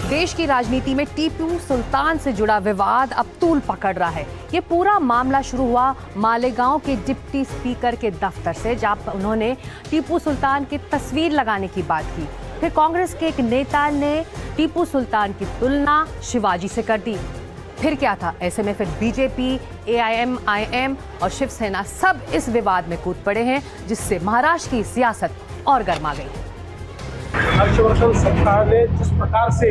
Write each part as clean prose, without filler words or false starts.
देश की राजनीति में टीपू सुल्तान से जुड़ा विवाद अब तूल पकड़ रहा है। ये पूरा मामला शुरू हुआ मालेगांव के डिप्टी स्पीकर के दफ्तर से, जहां उन्होंने टीपू सुल्तान की तस्वीर लगाने की बात की। फिर कांग्रेस के एक नेता ने टीपू सुल्तान की तुलना शिवाजी से कर दी। फिर क्या था? ऐसे में फिर बीजेपी, एआईएमआईएम और शिवसेना सब इस विवाद में कूद पड़े हैं, जिससे महाराष्ट्र की सियासत और गर्मा गई। हर्षवर्धन सरकार ने जिस प्रकार से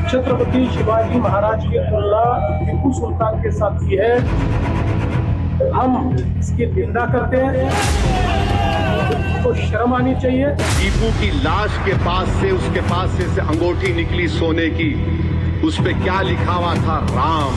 छत्रपति शिवाजी महाराज की तुलना टीपू सुल्तान के साथ की है, हम इसकी निंदा करते हैं। तो शर्म आनी चाहिए। टीपू की लाश के पास से, उसके पास से अंगूठी निकली सोने की, उस पे क्या लिखा हुआ था? राम।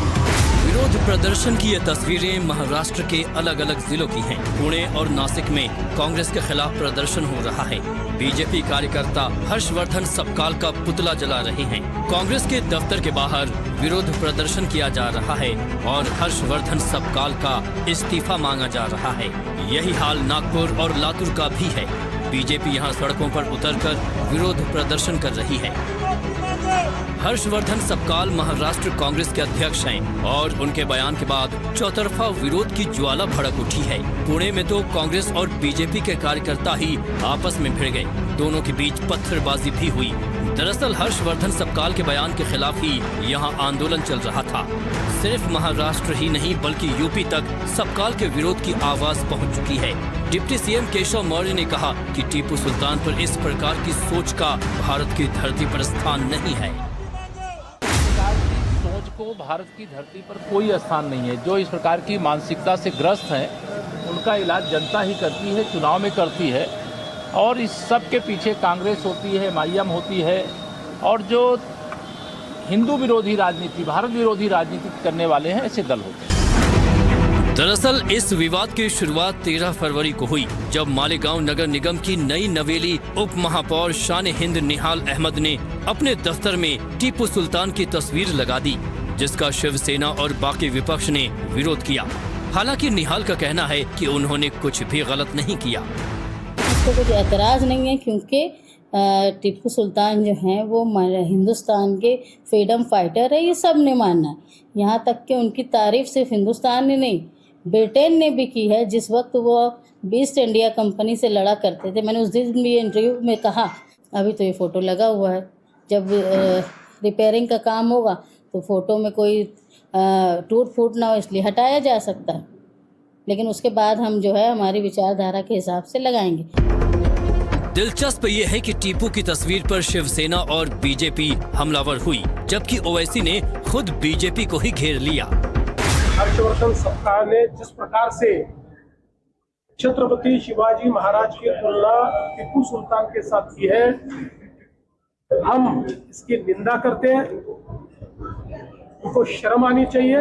विरोध प्रदर्शन की ये तस्वीरें महाराष्ट्र के अलग अलग जिलों की हैं। पुणे और नासिक में कांग्रेस के खिलाफ प्रदर्शन हो रहा है। बीजेपी कार्यकर्ता हर्षवर्धन सबकाल का पुतला जला रहे हैं। कांग्रेस के दफ्तर के बाहर विरोध प्रदर्शन किया जा रहा है और हर्षवर्धन सबकाल का इस्तीफा मांगा जा रहा है। यही हाल नागपुर और लातूर का भी है। बीजेपी यहां सड़कों पर उतरकर विरोध प्रदर्शन कर रही है। हर्षवर्धन सबकाल महाराष्ट्र कांग्रेस के अध्यक्ष हैं और उनके बयान के बाद चौतरफा विरोध की ज्वाला भड़क उठी है। पुणे में तो कांग्रेस और बीजेपी के कार्यकर्ता ही आपस में भिड़ गए। दोनों के बीच पत्थरबाजी भी हुई। दरअसल हर्षवर्धन सबकाल के बयान के खिलाफ ही यहाँ आंदोलन चल रहा था। सिर्फ महाराष्ट्र ही नहीं बल्कि यूपी तक सबकाल के विरोध की आवाज पहुँच चुकी है। डिप्टी सीएम केशव मौर्य ने कहा कि टीपू सुल्तान पर इस प्रकार की सोच का भारत की धरती पर स्थान नहीं है। सोच को भारत की धरती पर कोई स्थान नहीं है। जो इस प्रकार की मानसिकता से ग्रस्त हैं, उनका इलाज जनता ही करती है, चुनाव में करती है। और इस सब के पीछे कांग्रेस होती है, एमआईएम होती है, और जो हिंदू विरोधी राजनीति, भारत विरोधी राजनीति करने वाले हैं, ऐसे दल होते हैं। दरअसल इस विवाद की शुरुआत 13 फरवरी को हुई, जब मालेगांव नगर निगम की नई नवेली उप महापौर शान हिंद निहाल अहमद ने अपने दफ्तर में टीपू सुल्तान की तस्वीर लगा दी, जिसका शिवसेना और बाकी विपक्ष ने विरोध किया। हालांकि निहाल का कहना है कि उन्होंने कुछ भी गलत नहीं किया। इसको कुछ एतराज़ नहीं है, क्योंकि टीपू सुल्तान जो हैं वो हिंदुस्तान के फ्रीडम फाइटर है, ये सब ने माना। यहाँ तक कि उनकी तारीफ सिर्फ हिंदुस्तान ने नहीं, ब्रिटेन ने भी की है। जिस वक्त वो ईस्ट इंडिया कंपनी से लड़ा करते थे, मैंने उस दिन भी इंटरव्यू में कहा, अभी तो ये फ़ोटो लगा हुआ है, जब रिपेयरिंग का काम होगा तो फ़ोटो में कोई टूट फूट ना हो, इसलिए हटाया जा सकता है, लेकिन उसके बाद हम जो है हमारी विचारधारा के हिसाब से लगाएंगे। दिलचस्प ये है कि टीपू की तस्वीर पर शिवसेना और बीजेपी हमलावर हुई, जबकि ओवैसी ने खुद बीजेपी को ही घेर लिया। हर्षवर्धन सरकार ने जिस प्रकार से छत्रपति शिवाजी महाराज की तुलना टीपू सुल्तान के साथ की है, हम इसकी निंदा करते हैं। उनको शर्म आनी चाहिए।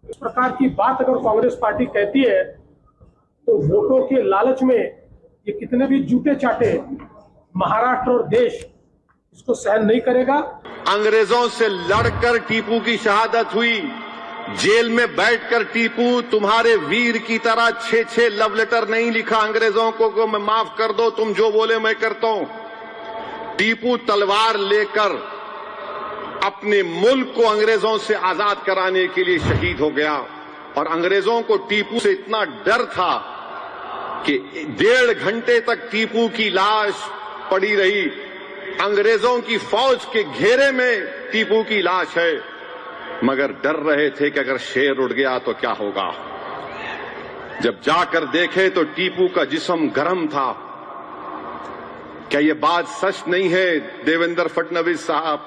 इस प्रकार की बात अगर कांग्रेस पार्टी कहती है तो वोटों के लालच में ये कितने भी जूते चाटे, महाराष्ट्र और देश इसको सहन नहीं करेगा। अंग्रेजों से लड़कर टीपू की शहादत हुई। जेल में बैठकर टीपू तुम्हारे वीर की तरह 6-6 लव लेटर नहीं लिखा अंग्रेजों को मैं माफ कर दो, तुम जो बोले मैं करता हूं। टीपू तलवार लेकर अपने मुल्क को अंग्रेजों से आजाद कराने के लिए शहीद हो गया। और अंग्रेजों को टीपू से इतना डर था कि 1.5 घंटे तक टीपू की लाश पड़ी रही। अंग्रेजों की फौज के घेरे में टीपू की लाश है, मगर डर रहे थे कि अगर शेर उड़ गया तो क्या होगा। जब जाकर देखे तो टीपू का जिस्म गर्म था। क्या यह बात सच नहीं है देवेंद्र फडणवीस साहब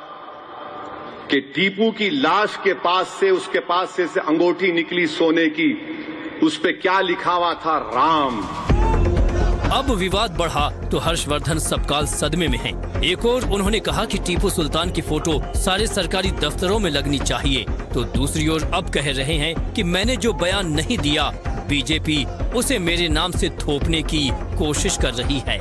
कि टीपू की लाश के पास से, उसके पास से अंगूठी निकली सोने की, उस पे क्या लिखा हुआ था? राम। अब विवाद बढ़ा तो हर्षवर्धन सबकाल सदमे में हैं। एक और उन्होंने कहा कि टीपू सुल्तान की फोटो सारे सरकारी दफ्तरों में लगनी चाहिए, तो दूसरी ओर अब कह रहे हैं कि मैंने जो बयान नहीं दिया, बीजेपी उसे मेरे नाम से थोपने की कोशिश कर रही है।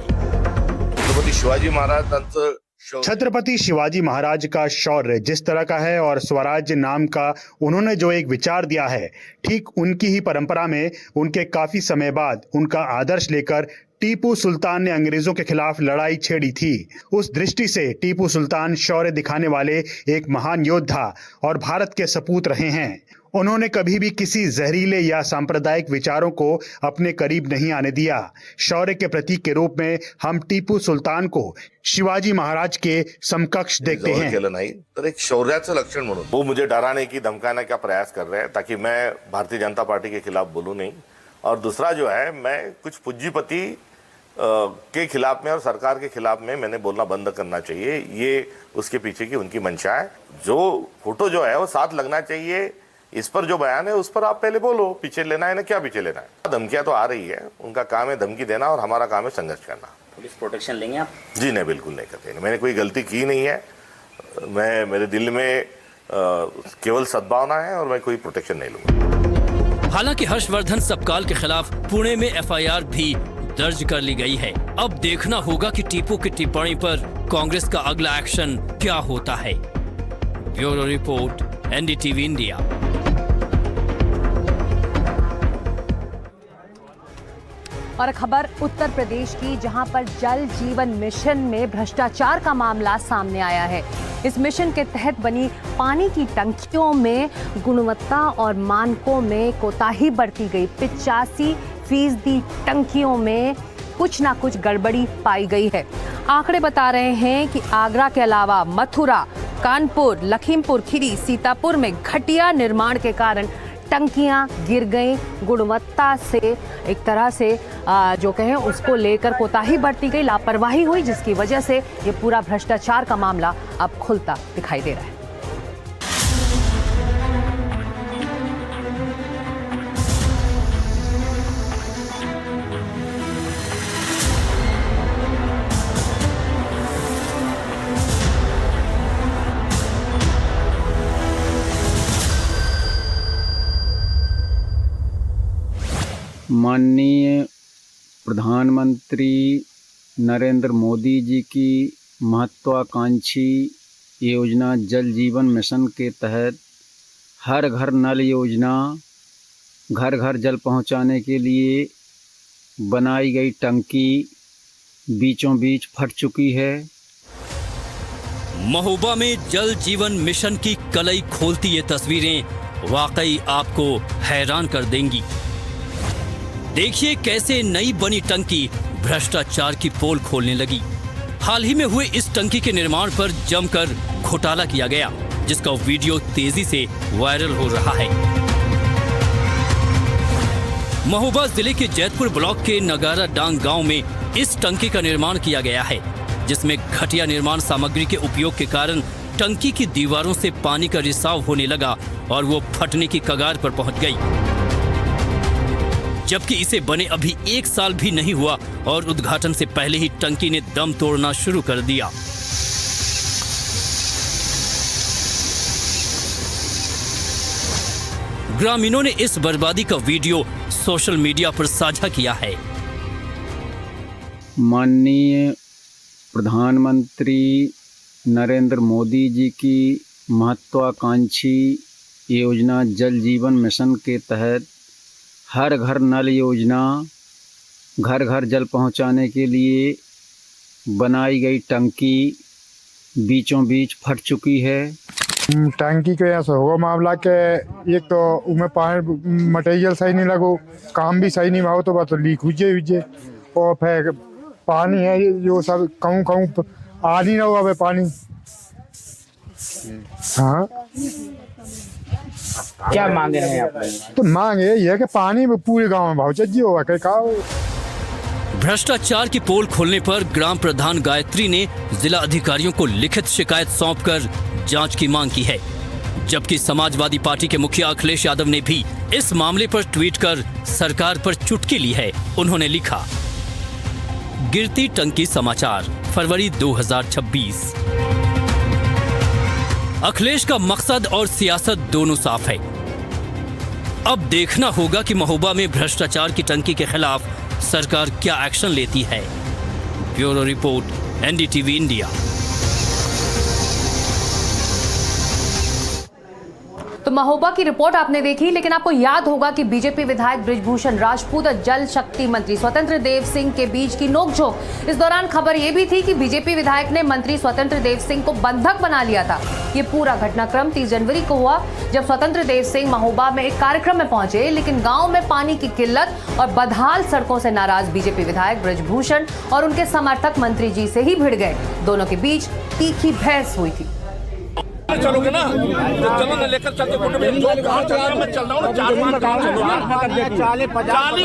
छत्रपति शिवाजी महाराज का शौर्य जिस तरह का है और स्वराज्य नाम का उन्होंने जो एक विचार दिया है, ठीक उनकी ही परंपरा में उनके काफी समय बाद उनका आदर्श लेकर टीपू सुल्तान ने अंग्रेजों के खिलाफ लड़ाई छेड़ी थी। उस दृष्टि से टीपू सुल्तान शौर्य दिखाने वाले एक महान योद्धा और भारत के सपूत रहे हैं। उन्होंने कभी भी किसी जहरीले या सांप्रदायिक विचारों को अपने करीब नहीं आने दिया। शौर्य के प्रतीक के रूप में हम टीपू सुलतान को शिवाजी महाराज के समकक्ष देखते हैं। केलं नाही तर एक शौर्याचं लक्षण म्हणून वो मुझे डराने की धमकाने का प्रयास कर रहे हैं ताकि मैं भारतीय जनता पार्टी के खिलाफ बोलूं नहीं। और दूसरा जो है, मैं कुछ पूंजीपति के खिलाफ में और सरकार के खिलाफ में मैंने बोलना बंद करना चाहिए। ये उसके पीछे की उनकी मंशा है। जो फोटो जो है वो साथ लगना चाहिए। इस पर जो बयान है उस पर आप पहले बोलो, पीछे लेना है ना, क्या पीछे लेना है। धमकियां तो आ रही है, उनका काम है धमकी देना और हमारा काम है संघर्ष करना। पुलिस प्रोटेक्शन लेंगे आप? जी नहीं, बिल्कुल नहीं करते। मैंने कोई गलती की नहीं है। मेरे दिल में केवल सद्भावना है और मैं कोई प्रोटेक्शन नहीं लूंगा। हालांकि हर्षवर्धन सबकाल के खिलाफ पुणे में एफआईआर भी दर्ज कर ली गई है। अब देखना होगा कि टीपू की टिप्पणी पर कांग्रेस का अगला एक्शन क्या होता है। Bureau report, NDTV India. और खबर उत्तर प्रदेश की, जहां पर जल जीवन मिशन में भ्रष्टाचार का मामला सामने आया है। इस मिशन के तहत बनी पानी की टंकियों में गुणवत्ता और मानकों में कोताही बरती गई। 85% टंकियों में कुछ ना कुछ गड़बड़ी पाई गई है। आंकड़े बता रहे हैं कि आगरा के अलावा मथुरा, कानपुर, लखीमपुर खीरी, सीतापुर में घटिया निर्माण के कारण टंकियां गिर गई। गुणवत्ता से एक तरह से जो कहें उसको लेकर कोताही बरती गई, लापरवाही हुई, जिसकी वजह से ये पूरा भ्रष्टाचार का मामला अब खुलता दिखाई दे रहा है। माननीय प्रधानमंत्री नरेंद्र मोदी जी की महत्वाकांक्षी योजना जल जीवन मिशन के तहत हर घर नल योजना, घर घर जल पहुंचाने के लिए बनाई गई टंकी बीचों बीच फट चुकी है। महोबा में जल जीवन मिशन की कलई खोलती ये तस्वीरें वाकई आपको हैरान कर देंगी। देखिए कैसे नई बनी टंकी भ्रष्टाचार की पोल खोलने लगी। हाल ही में हुए इस टंकी के निर्माण पर जमकर घोटाला किया गया, जिसका वीडियो तेजी से वायरल हो रहा है। महोबा जिले के जैतपुर ब्लॉक के नगारा डांग गांव में इस टंकी का निर्माण किया गया है, जिसमें घटिया निर्माण सामग्री के उपयोग के कारण टंकी की दीवारों से पानी का रिसाव होने लगा और वो फटने की कगार पर पहुंच गई। जबकि इसे बने अभी 1 साल भी नहीं हुआ और उद्घाटन से पहले ही टंकी ने दम तोड़ना शुरू कर दिया। ग्रामीणों ने इस बर्बादी का वीडियो सोशल मीडिया पर साझा किया है। माननीय प्रधानमंत्री नरेंद्र मोदी जी की महत्वाकांक्षी योजना जल जीवन मिशन के तहत हर घर नल योजना, घर घर जल पहुंचाने के लिए बनाई गई टंकी बीचों बीच फट चुकी है। टंकी के ऐसा होगा मामला के एक तो उसमें पानी मटेरियल सही नहीं लगो, काम भी सही नहीं भाव तो बात लीक हुई और फिर पानी है जो सब कहूँ आ नहीं रहा है पानी। हाँ, क्या मांगे हैं आप? तो मांगे ये है कि पानी में पूरे गांव में भाव चाहिए होगा कहीं भ्रष्टाचार की पोल खोलने पर ग्राम प्रधान गायत्री ने जिला अधिकारियों को लिखित शिकायत सौंपकर जांच की मांग की है। जबकि समाजवादी पार्टी के मुखिया अखिलेश यादव ने भी इस मामले पर ट्वीट कर सरकार पर चुटकी ली है। उन्होंने लिखा, गिरती टंकी समाचार, फरवरी 2026। अखिलेश का मकसद और सियासत दोनों साफ है। अब देखना होगा कि महोबा में भ्रष्टाचार की टंकी के खिलाफ सरकार क्या एक्शन लेती है। Bureau report, NDTV India. तो तो महोबा की रिपोर्ट आपने देखी, लेकिन आपको याद होगा कि बीजेपी विधायक बृजभूषण राजपूत और जल शक्ति मंत्री स्वतंत्र देव सिंह के बीच की नोकझोंक। इस दौरान खबर यह भी थी कि बीजेपी विधायक ने मंत्री स्वतंत्र देव सिंह को बंधक बना लिया था। ये पूरा घटनाक्रम 30 जनवरी को हुआ, जब स्वतंत्र देव सिंह महोबा में एक कार्यक्रम में पहुंचे, लेकिन गांव में पानी की किल्लत और बदहाल सड़कों से नाराज बीजेपी विधायक बृजभूषण और उनके समर्थक मंत्री जी से ही भिड़ गए। दोनों के बीच तीखी बहस हुई थी। चलोगे ना तो चलो ना, लेकर चलते मैं चल रहा हूँ 40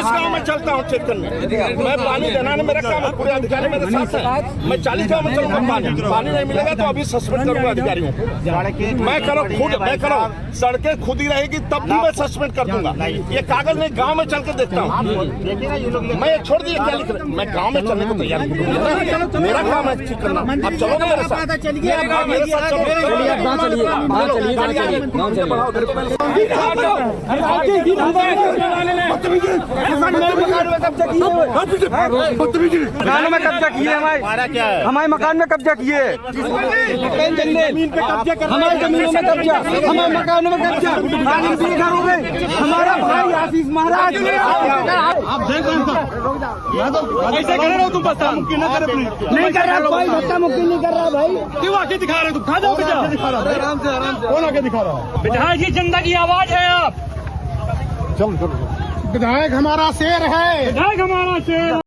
गाँव में चलता हूँ चेक करने। मैं पानी देना है, मेरा काम है, पूरे अधिकारी मेरे साथ है। मैं 40 गाँव में चलता हूँ, पानी नहीं मिलेगा तो अभी सस्पेंड करूंगा अधिकारियों को। मैं करो सड़कें खुद ही रहेगी तब भी मैं सस्पेंड कर दूंगा। ये कागज नहीं, गाँव में चल के देखता हूँ। मैं छोड़ दिया, क्या लिख रहे, मैं गाँव में चलने को तैयार हूँ। मेरा काम है ठीक करना। अब चलो ना मेरे साथ, चलो मकानों में कब्जा किए, हमारे मकान में कब्जा किए, जमीन पे कब्जा, हमारे जमीनों में कब्जा, हमारे मकानों में कब्जा, घरों में। हमारा भाई आशीष महाराज, आप देख ऐसे कर रहे हो तुम, बता मुक्ति न करे, नहीं कर रहा भाई, बता मुक्ति नहीं कर रहा भाई, क्यों आके दिखा रहे हो तुम? खा जाओ बेटा, आराम से कौन आके दिखा रहा है? विधायक जी जनता की आवाज है आप। चलो विधायक हमारा शेर है, विधायक हमारा शेर।